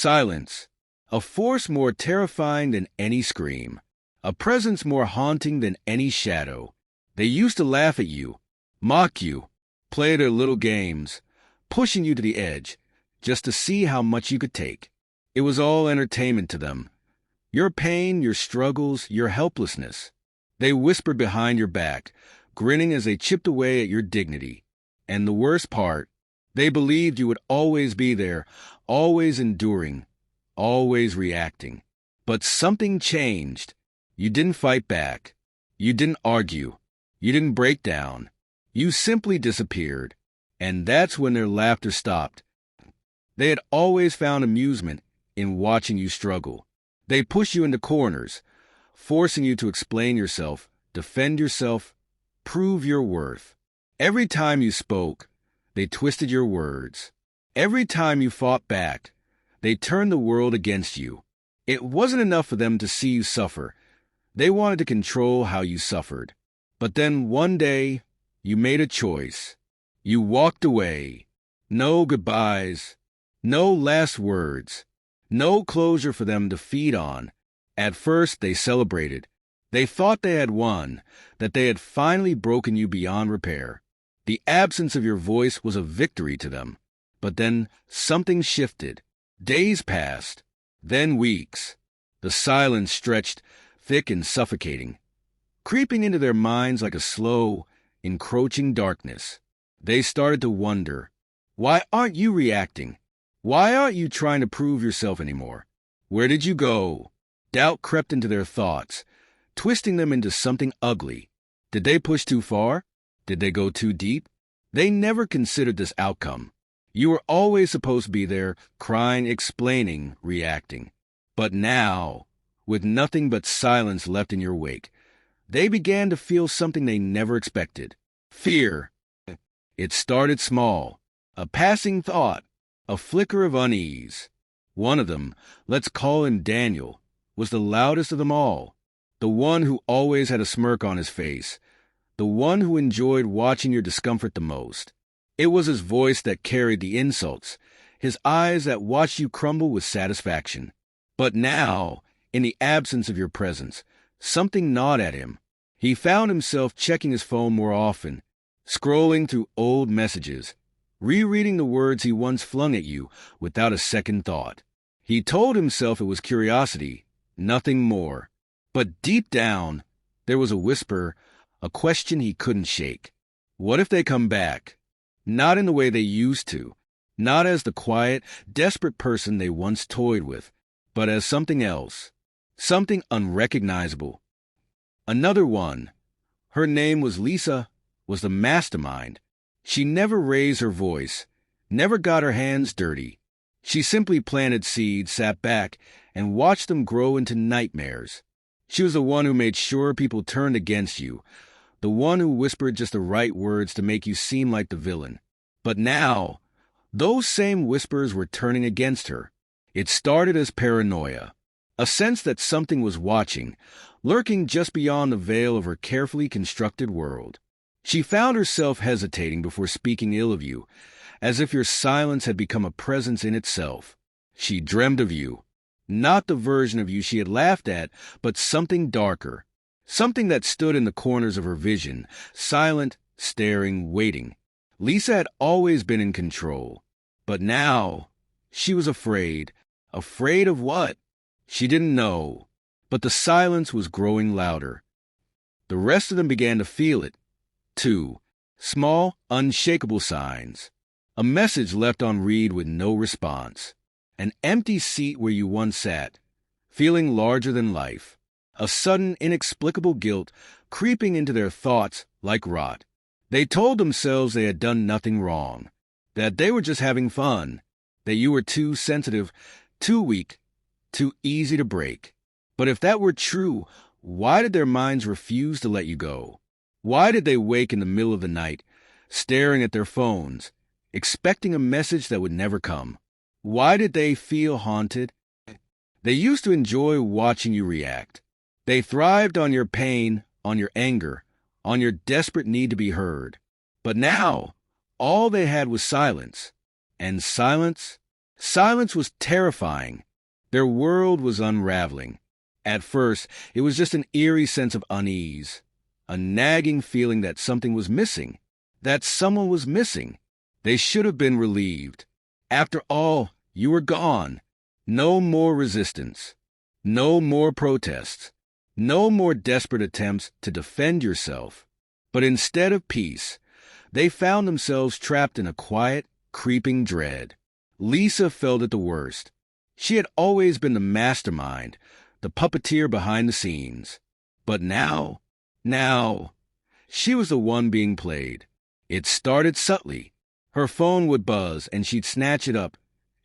Silence. A force more terrifying than any scream. A presence more haunting than any shadow. They used to laugh at you, mock you, play their little games, pushing you to the edge, just to see how much you could take. It was all entertainment to them. Your pain, your struggles, your helplessness. They whispered behind your back, grinning as they chipped away at your dignity. And the worst part, they believed you would always be there, always enduring, always reacting. But something changed. You didn't fight back. You didn't argue. You didn't break down. You simply disappeared. And that's when their laughter stopped. They had always found amusement in watching you struggle. They pushed you into corners, forcing you to explain yourself, defend yourself, prove your worth. Every time you spoke, they twisted your words. Every time you fought back, they turned the world against you. It wasn't enough for them to see you suffer. They wanted to control how you suffered. But then one day, you made a choice. You walked away. No goodbyes. No last words. No closure for them to feed on. At first, they celebrated. They thought they had won, that they had finally broken you beyond repair. The absence of your voice was a victory to them. But then something shifted. Days passed, then weeks. The silence stretched, thick and suffocating, creeping into their minds like a slow, encroaching darkness. They started to wonder, why aren't you reacting? Why aren't you trying to prove yourself anymore? Where did you go? Doubt crept into their thoughts, twisting them into something ugly. Did they push too far? Did they go too deep? They never considered this outcome. You were always supposed to be there, crying, explaining, reacting. But now, with nothing but silence left in your wake, they began to feel something they never expected. Fear. It started small. A passing thought. A flicker of unease. One of them, let's call him Daniel, was the loudest of them all. The one who always had a smirk on his face. The one who enjoyed watching your discomfort the most. It was his voice that carried the insults, his eyes that watched you crumble with satisfaction. But now, in the absence of your presence, something gnawed at him. He found himself checking his phone more often, scrolling through old messages, rereading the words he once flung at you without a second thought. He told himself it was curiosity, nothing more. But deep down, there was a whisper, a question he couldn't shake. What if they come back? Not in the way they used to, not as the quiet, desperate person they once toyed with, but as something else, something unrecognizable. Another one. Her name was Lisa, was the mastermind. She never raised her voice, never got her hands dirty. She simply planted seeds, sat back, and watched them grow into nightmares. She was the one who made sure people turned against you, the one who whispered just the right words to make you seem like the villain. But now, those same whispers were turning against her. It started as paranoia, a sense that something was watching, lurking just beyond the veil of her carefully constructed world. She found herself hesitating before speaking ill of you, as if your silence had become a presence in itself. She dreamed of you, not the version of you she had laughed at, but something darker, something that stood in the corners of her vision, silent, staring, waiting. Lisa had always been in control, but now she was afraid. Afraid of what? She didn't know, but the silence was growing louder. The rest of them began to feel it, too. Small, unshakable signs. A message left on read with no response. An empty seat where you once sat, feeling larger than life. A sudden, inexplicable guilt creeping into their thoughts like rot. They told themselves they had done nothing wrong, that they were just having fun, that you were too sensitive, too weak, too easy to break. But if that were true, why did their minds refuse to let you go? Why did they wake in the middle of the night, staring at their phones, expecting a message that would never come? Why did they feel haunted? They used to enjoy watching you react. They thrived on your pain, on your anger, on your desperate need to be heard. But now, all they had was silence. And silence Silence was terrifying. Their world was unraveling. At first, it was just an eerie sense of unease, a nagging feeling that something was missing, that someone was missing. They should have been relieved. After all, you were gone. No more resistance. No more protests. No more desperate attempts to defend yourself. But instead of peace, they found themselves trapped in a quiet, creeping dread. Lisa felt it the worst. She had always been the mastermind, the puppeteer behind the scenes. But now, she was the one being played. It started subtly. Her phone would buzz and she'd snatch it up,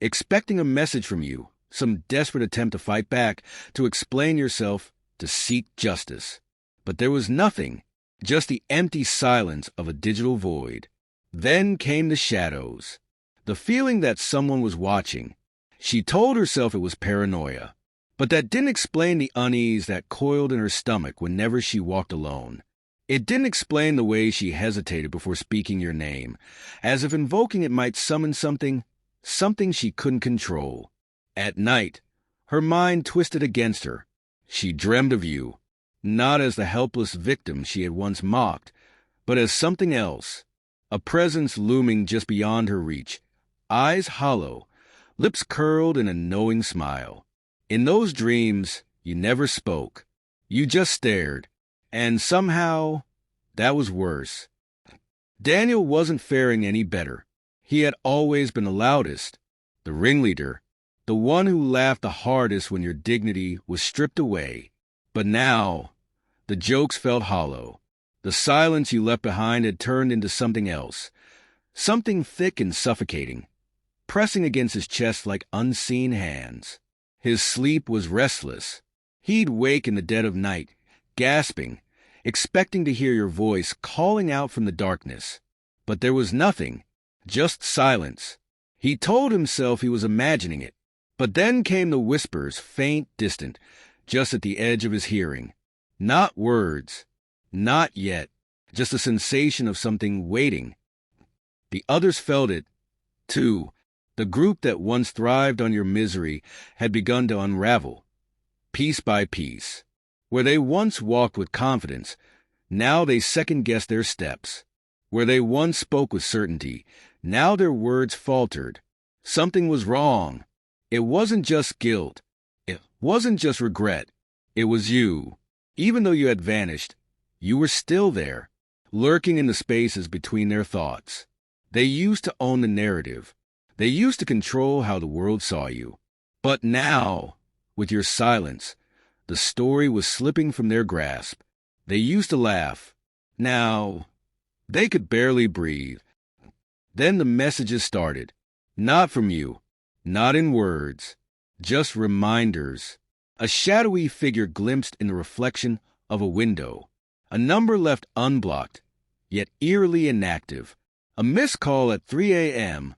expecting a message from you, some desperate attempt to fight back, to explain yourself, to seek justice. But there was nothing, just the empty silence of a digital void. Then came the shadows, the feeling that someone was watching. She told herself it was paranoia, but that didn't explain the unease that coiled in her stomach whenever she walked alone. It didn't explain the way she hesitated before speaking your name, as if invoking it might summon something she couldn't control. At night, her mind twisted against her. She dreamed of you, not as the helpless victim she had once mocked, but as something else, a presence looming just beyond her reach, eyes hollow, lips curled in a knowing smile. In those dreams, you never spoke. You just stared. And somehow, that was worse. Daniel wasn't faring any better. He had always been the loudest, the ringleader, the one who laughed the hardest when your dignity was stripped away. But now, the jokes felt hollow. The silence you left behind had turned into something else, something thick and suffocating, pressing against his chest like unseen hands. His sleep was restless. He'd wake in the dead of night, gasping, expecting to hear your voice calling out from the darkness. But there was nothing, just silence. He told himself he was imagining it. But then came the whispers, faint, distant, just at the edge of his hearing. Not words, not yet, just a sensation of something waiting. The others felt it, too. The group that once thrived on your misery had begun to unravel, piece by piece. Where they once walked with confidence, now they second-guessed their steps. Where they once spoke with certainty, now their words faltered. Something was wrong. It wasn't just guilt. It wasn't just regret. It was you. Even though you had vanished, you were still there, lurking in the spaces between their thoughts. They used to own the narrative. They used to control how the world saw you. But now, with your silence, the story was slipping from their grasp. They used to laugh. Now, they could barely breathe. Then the messages started. Not from you, not in words, just reminders. A shadowy figure glimpsed in the reflection of a window. A number left unblocked, yet eerily inactive. A missed call at 3 a.m.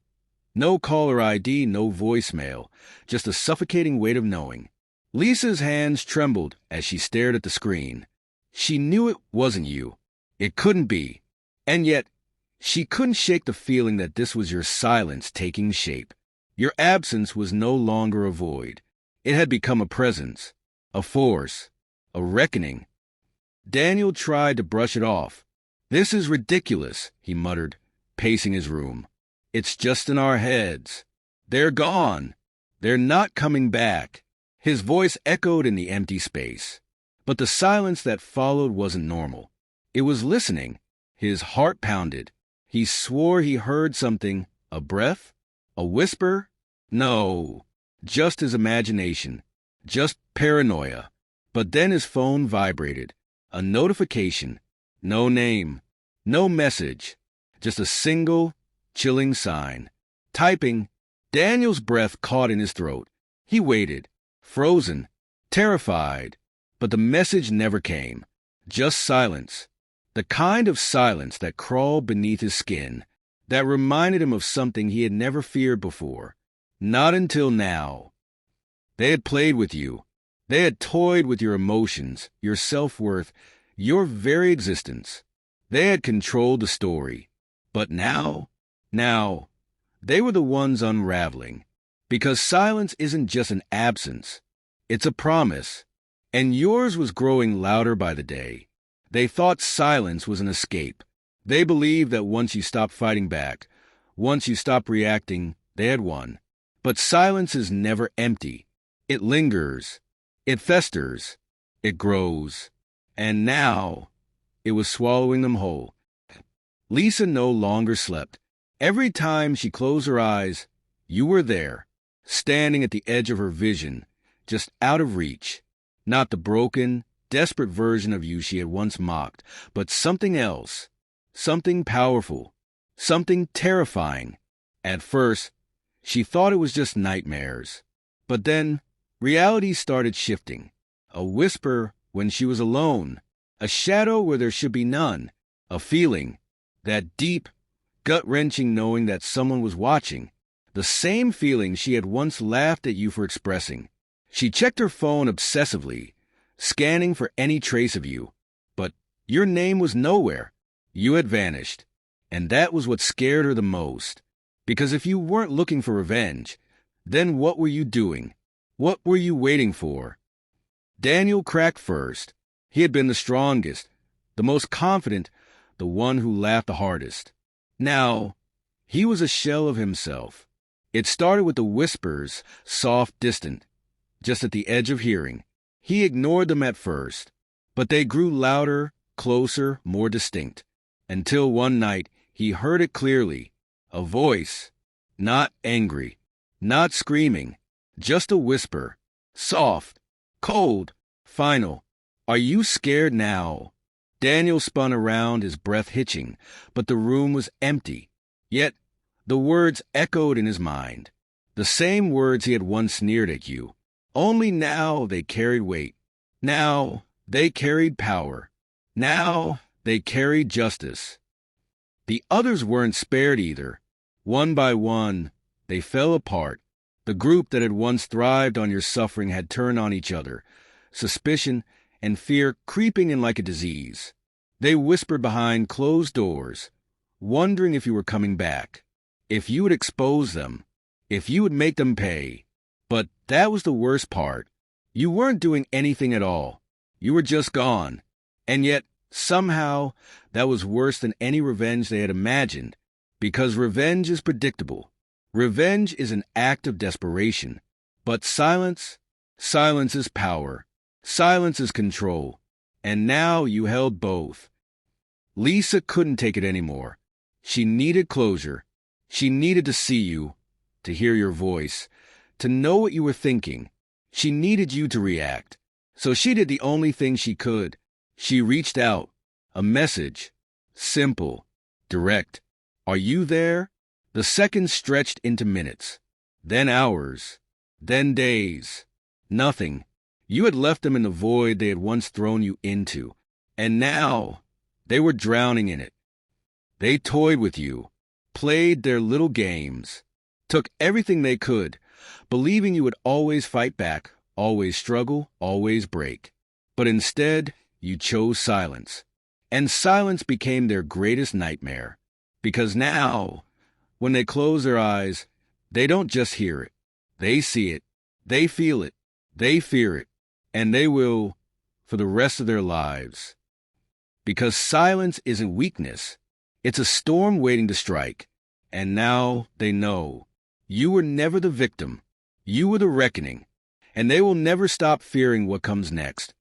No caller ID, no voicemail, just a suffocating weight of knowing. Lisa's hands trembled as she stared at the screen. She knew it wasn't you. It couldn't be. And yet, she couldn't shake the feeling that this was your silence taking shape. Your absence was no longer a void. It had become a presence, a force, a reckoning. Daniel tried to brush it off. "This is ridiculous," he muttered, pacing his room. "It's just in our heads. They're gone. They're not coming back." His voice echoed in the empty space. But the silence that followed wasn't normal. It was listening. His heart pounded. He swore he heard something, a breath, a whisper. No, just his imagination, just paranoia. But then his phone vibrated. A notification. No name, no message, just a single, chilling sign. Typing. Daniel's breath caught in his throat. He waited, frozen, terrified. But the message never came. Just silence. The kind of silence that crawled beneath his skin, that reminded him of something he had never feared before. Not until now. They had played with you. They had toyed with your emotions, your self-worth, your very existence. They had controlled the story. But now, they were the ones unraveling. Because silence isn't just an absence, it's a promise. And yours was growing louder by the day. They thought silence was an escape. They believed that once you stopped fighting back, once you stopped reacting, they had won. But silence is never empty. It lingers. It festers. It grows. And now, it was swallowing them whole. Lisa no longer slept. Every time she closed her eyes, you were there, standing at the edge of her vision, just out of reach. Not the broken, desperate version of you she had once mocked, but something else, something powerful, something terrifying. At first, she thought it was just nightmares. But then, reality started shifting. A whisper when she was alone, a shadow where there should be none, a feeling, that deep, gut-wrenching knowing that someone was watching, the same feeling she had once laughed at you for expressing. She checked her phone obsessively, scanning for any trace of you. But your name was nowhere. You had vanished. And that was what scared her the most. Because if you weren't looking for revenge, then what were you doing? What were you waiting for? Daniel cracked first. He had been the strongest, the most confident, the one who laughed the hardest. Now, he was a shell of himself. It started with the whispers, soft, distant, just at the edge of hearing. He ignored them at first, but they grew louder, closer, more distinct, until one night he heard it clearly, a voice, not angry, not screaming, just a whisper, soft, cold, final. Are you scared now? Daniel spun around, his breath hitching, but the room was empty. Yet the words echoed in his mind, the same words he had once sneered at you. Only now they carried weight. Now they carried power. Now they carried justice. The others weren't spared either. One by one, they fell apart. The group that had once thrived on your suffering had turned on each other, suspicion and fear creeping in like a disease. They whispered behind closed doors, wondering if you were coming back, if you would expose them, if you would make them pay. But that was the worst part. You weren't doing anything at all. You were just gone. And yet, somehow, that was worse than any revenge they had imagined, because revenge is predictable. Revenge is an act of desperation. But silence is power. Silence is control. And now you held both. Lisa couldn't take it anymore. She needed closure. She needed to see you, to hear your voice, to know what you were thinking. She needed you to react. So she did the only thing she could. She reached out. A message. Simple. Direct. Are you there? The seconds stretched into minutes. Then hours. Then days. Nothing. You had left them in the void they had once thrown you into. And now, they were drowning in it. They toyed with you, played their little games, took everything they could, believing you would always fight back, always struggle, always break. But instead, you chose silence. And silence became their greatest nightmare. Because now, when they close their eyes, they don't just hear it. They see it. They feel it. They fear it. And they will for the rest of their lives. Because silence isn't weakness. It's a storm waiting to strike. And now they know. You were never the victim. You were the reckoning. And they will never stop fearing what comes next.